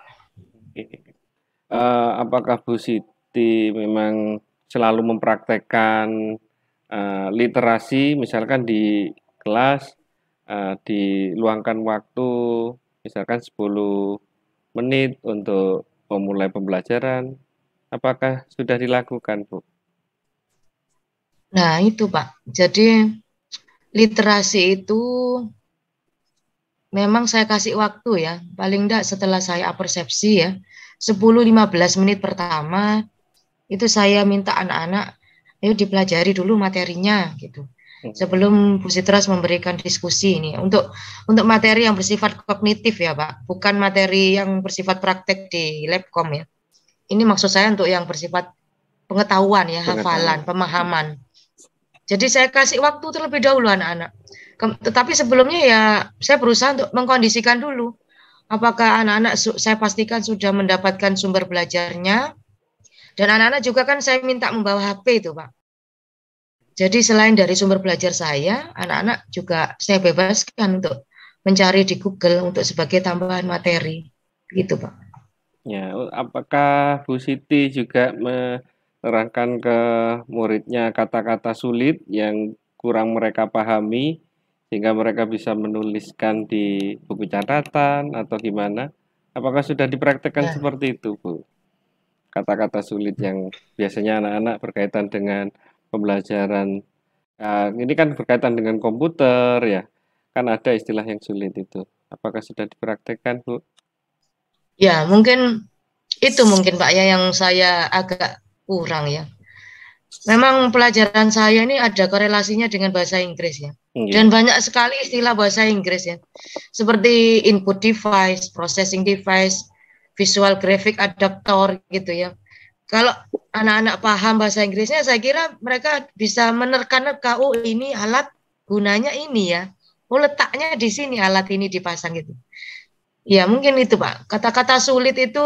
Apakah Bu Siti memang selalu mempraktekkan literasi, misalkan di kelas diluangkan waktu misalkan 10 menit untuk memulai pembelajaran? Apakah sudah dilakukan, Bu? Nah, itu Pak. Jadi literasi itu memang saya kasih waktu ya. Paling enggak setelah saya apersepsi ya, 10-15 menit pertama itu saya minta anak-anak ayo dipelajari dulu materinya gitu. Sebelum Bu Sitras memberikan diskusi ini untuk materi yang bersifat kognitif ya Pak, bukan materi yang bersifat praktek di labcom ya. Ini maksud saya untuk yang bersifat pengetahuan ya, hafalan, pemahaman. Jadi saya kasih waktu terlebih dahulu anak-anak. Tetapi sebelumnya ya saya berusaha untuk mengkondisikan dulu. Apakah anak-anak saya pastikan sudah mendapatkan sumber belajarnya. Dan anak-anak juga kan saya minta membawa HP itu Pak. Jadi selain dari sumber belajar saya, anak-anak juga saya bebaskan untuk mencari di Google untuk sebagai tambahan materi. Gitu Pak. Ya, apakah Bu Siti juga menerangkan ke muridnya kata-kata sulit yang kurang mereka pahami sehingga mereka bisa menuliskan di buku catatan atau gimana? Apakah sudah dipraktekkan seperti itu, Bu? Kata-kata sulit yang biasanya anak-anak berkaitan dengan pembelajaran. Ini kan berkaitan dengan komputer ya. Kan ada istilah yang sulit itu. Apakah sudah dipraktekkan, Bu? Ya, mungkin itu mungkin Pak ya yang saya agak kurang ya. Memang pelajaran saya ini ada korelasinya dengan bahasa Inggris ya. Dan banyak sekali istilah bahasa Inggris ya. Seperti input device, processing device, visual graphic adaptor gitu ya. Kalau anak-anak paham bahasa Inggrisnya, saya kira mereka bisa menerka-nerka, oh ini alat gunanya ini ya. Oh letaknya di sini alat ini dipasang gitu. Ya mungkin itu Pak. Kata-kata sulit itu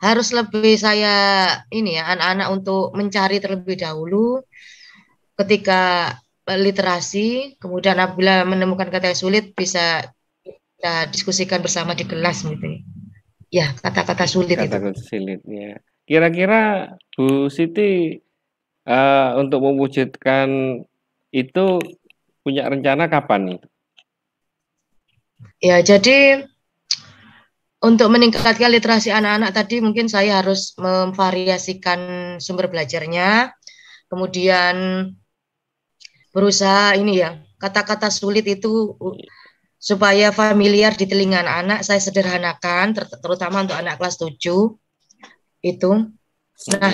harus lebih saya ini ya anak-anak untuk mencari terlebih dahulu ketika literasi, kemudian apabila menemukan kata yang sulit bisa kita diskusikan bersama di kelas gitu. Ya, kata-kata sulit itu. Kata-kata sulit ya. Kira-kira Bu Siti untuk mewujudkan itu punya rencana kapan nih? Ya, jadi untuk meningkatkan literasi anak-anak tadi mungkin saya harus memvariasikan sumber belajarnya, kemudian berusaha ini ya, kata-kata sulit itu supaya familiar di telinga anak-anak, saya sederhanakan, terutama untuk anak kelas 7 itu. Nah,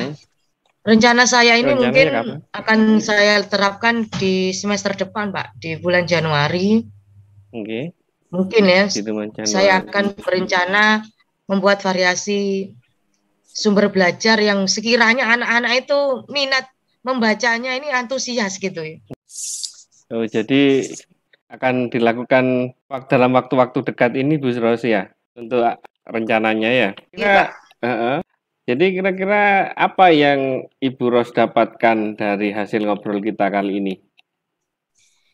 rencana saya ini mungkin akan saya terapkan di semester depan, Pak, di bulan Januari. Mungkin ya, saya akan berencana membuat variasi sumber belajar yang sekiranya anak-anak itu minat membacanya ini antusias gitu ya. Oh, jadi akan dilakukan dalam waktu-waktu dekat ini Bu Rosi ya, untuk rencananya ya. Iya, Jadi kira-kira apa yang Ibu Ros dapatkan dari hasil ngobrol kita kali ini?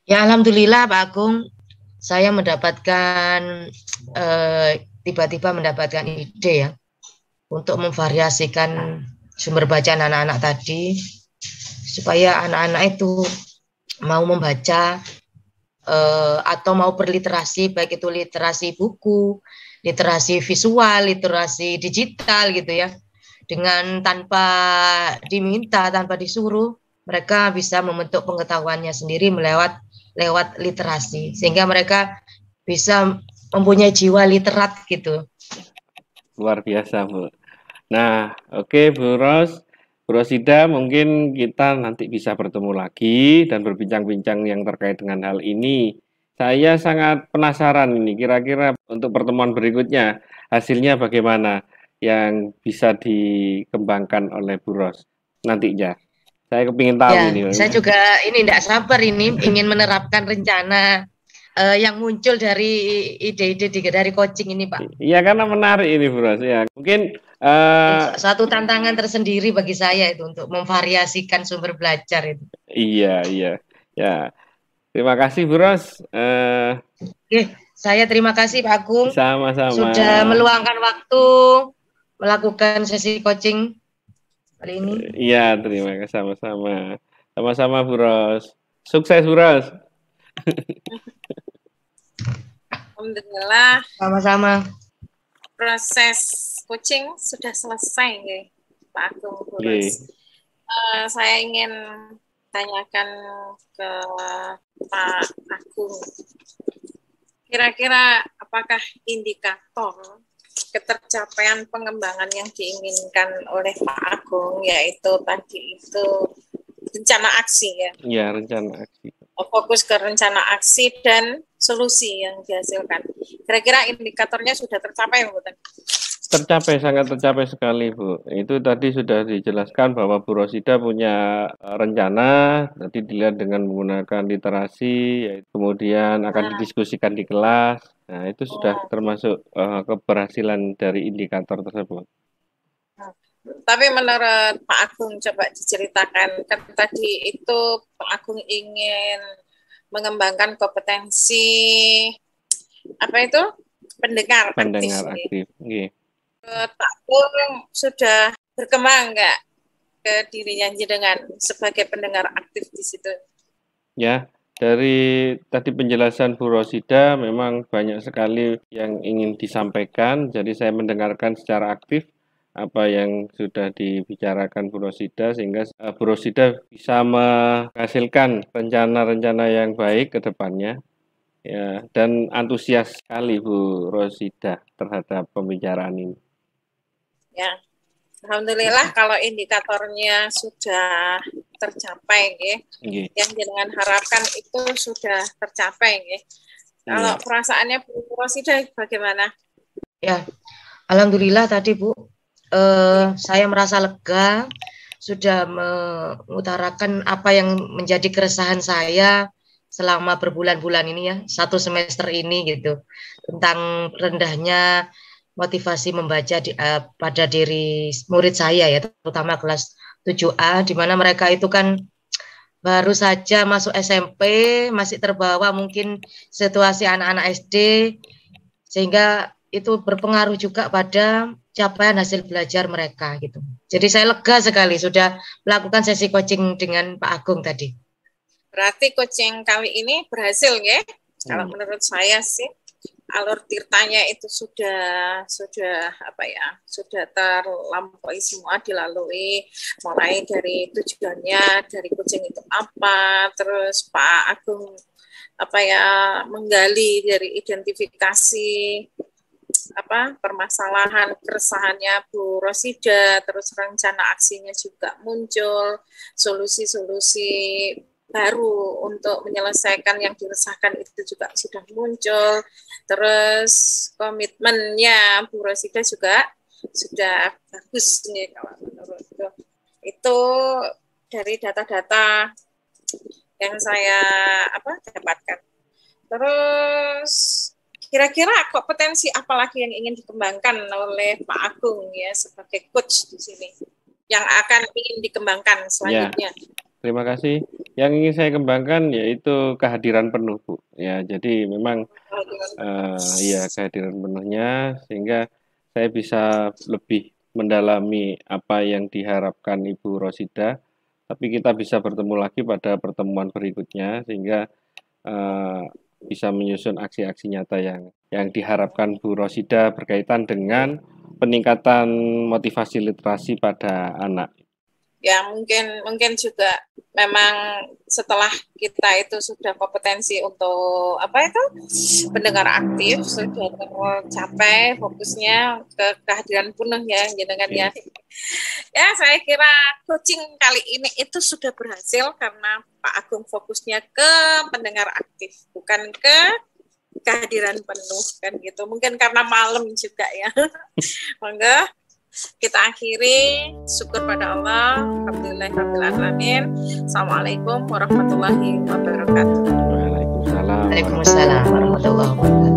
Ya Alhamdulillah Pak Agung, saya mendapatkan tiba-tiba mendapatkan ide ya untuk memvariasikan sumber bacaan anak-anak tadi supaya anak-anak itu mau membaca atau mau berliterasi, baik itu literasi buku, literasi visual, literasi digital gitu ya, dengan tanpa diminta, tanpa disuruh, mereka bisa membentuk pengetahuannya sendiri lewat literasi, sehingga mereka bisa mempunyai jiwa literat gitu. Luar biasa Bu. Nah, oke Bu Ros, Bu Rosida, mungkin kita nanti bisa bertemu lagi dan berbincang-bincang yang terkait dengan hal ini. Saya sangat penasaran ini, kira-kira untuk pertemuan berikutnya hasilnya bagaimana yang bisa dikembangkan oleh Bu Ros nantinya. Saya kepingin tahu ya, ini. Saya juga ini tidak sabar ini ingin menerapkan rencana yang muncul dari ide-ide dari coaching ini, Pak. Iya, karena menarik ini, Bu Ros. Ya, mungkin satu tantangan tersendiri bagi saya itu untuk memvariasikan sumber belajar itu. Iya. Ya, terima kasih, Bu Ros. Oke, saya terima kasih Pak Agung. Sama-sama. Sudah meluangkan waktu melakukan sesi coaching kali ini. Iya, terima kasih sama-sama. Sama-sama, Bu Ros. Sukses, Bu Ros. Alhamdulillah. Sama-sama. Proses coaching sudah selesai, ya, Pak Agung. Saya ingin tanyakan ke Pak Agung. Kira-kira apakah indikator ketercapaian pengembangan yang diinginkan oleh Pak Agung, yaitu tadi itu rencana aksi, ya? Iya, rencana aksi. Fokus ke rencana aksi dan solusi yang dihasilkan. Kira-kira indikatornya sudah tercapai, Bu? Tercapai, sangat tercapai sekali, Bu. Itu tadi sudah dijelaskan bahwa Bu Rosida punya rencana, tadi dilihat dengan menggunakan literasi, kemudian akan didiskusikan di kelas. Nah, itu sudah termasuk keberhasilan dari indikator tersebut. Tapi menurut Pak Agung, coba diceritakan, kan tadi itu Pak Agung ingin mengembangkan kompetensi apa itu pendengar aktif. Okay. Pak Agung sudah berkembang nggak ke dirinya dengan sebagai pendengar aktif di situ? Ya, dari tadi penjelasan Bu Rosida memang banyak sekali yang ingin disampaikan, jadi saya mendengarkan secara aktif apa yang sudah dibicarakan Bu Rosida, sehingga Bu Rosida bisa menghasilkan rencana-rencana yang baik ke depannya, ya, dan antusias sekali Bu Rosida terhadap pembicaraan ini. Ya, alhamdulillah kalau indikatornya sudah tercapai, ya. Yang dengan harapkan itu sudah tercapai, ya. Kalau perasaannya Bu Rosida bagaimana? Ya, alhamdulillah tadi Bu. Saya merasa lega, sudah mengutarakan apa yang menjadi keresahan saya selama berbulan-bulan ini, ya, 1 semester ini gitu, tentang rendahnya motivasi membaca pada diri murid saya, ya, terutama kelas 7A, di mana mereka itu kan baru saja masuk SMP, masih terbawa mungkin situasi anak-anak SD, sehingga itu berpengaruh juga pada capaian hasil belajar mereka gitu. Jadi saya lega sekali sudah melakukan sesi coaching dengan Pak Agung tadi. Berarti coaching kali ini berhasil, ya? Kalau menurut saya sih alur tirtanya itu sudah terlampaui semua, dilalui, mulai dari tujuannya dari coaching itu apa, terus Pak Agung menggali dari identifikasi permasalahan keresahannya Bu Rosida, terus rencana aksinya juga muncul, solusi-solusi baru untuk menyelesaikan yang diresahkan itu juga sudah muncul, terus komitmennya Bu Rosida juga sudah bagus nih kalau menurut itu dari data-data yang saya dapatkan. Terus kira-kira kompetensi apa lagi yang ingin dikembangkan oleh Pak Agung, ya, sebagai coach di sini yang akan ingin dikembangkan selanjutnya? Ya, terima kasih. Yang ingin saya kembangkan yaitu kehadiran penuh, Bu. Ya, jadi memang kehadiran penuhnya, sehingga saya bisa lebih mendalami apa yang diharapkan Ibu Rosida. Tapi kita bisa bertemu lagi pada pertemuan berikutnya, sehingga bisa menyusun aksi-aksi nyata yang diharapkan Bu Rosida berkaitan dengan peningkatan motivasi literasi pada anak. Ya, mungkin juga memang setelah kita itu sudah kompetensi untuk pendengar aktif, sudah tercapai fokusnya ke kehadiran penuh, ya, jenengan, ya. Ya, saya kira coaching kali ini itu sudah berhasil karena Pak Agung fokusnya ke pendengar aktif, bukan ke kehadiran penuh, kan gitu. Mungkin karena malam juga, ya. Monggo kita akhiri, syukur pada Allah, alhamdulillahirabbil alamin. Assalamualaikum warahmatullahi wabarakatuh. Waalaikumsalam. Waalaikumsalam. Waalaikumsalam warahmatullahi wabarakatuh.